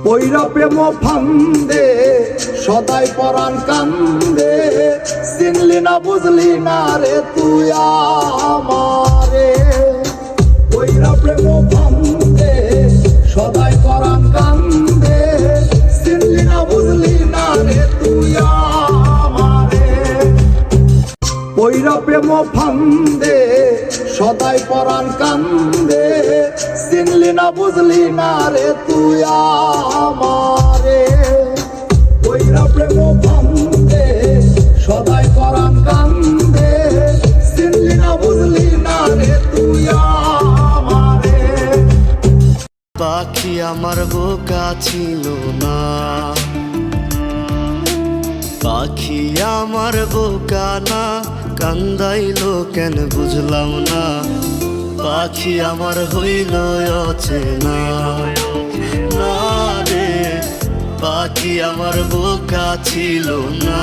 পইরা প্রেম ফান্দে সদাই পরাণ কান্দে, চিনলি না বুঝলি না রে তুই আমারে। পইরা প্রেম ফান্দে সদাই পরাণ কান্দে, চিনলি না বুঝলি না রে তুই আমারে। পইরা প্রেম ফান্দে সদাই পরাণ কান্দে, চিনলি না বুঝলি না রে তুই আমারে। পইরা প্রেম ফান্দে সদাই পরাণ কান্দে, চিনলি না বুঝলি না রে তুই আমারে। পাখি আমার বোকা ছিল না, পাখি আমার বোকা না, কান্দাইলো কেন বুঝলাম না। পাখি আমার হইল অচেনা না রে, পাখি আমার বোকা ছিল না।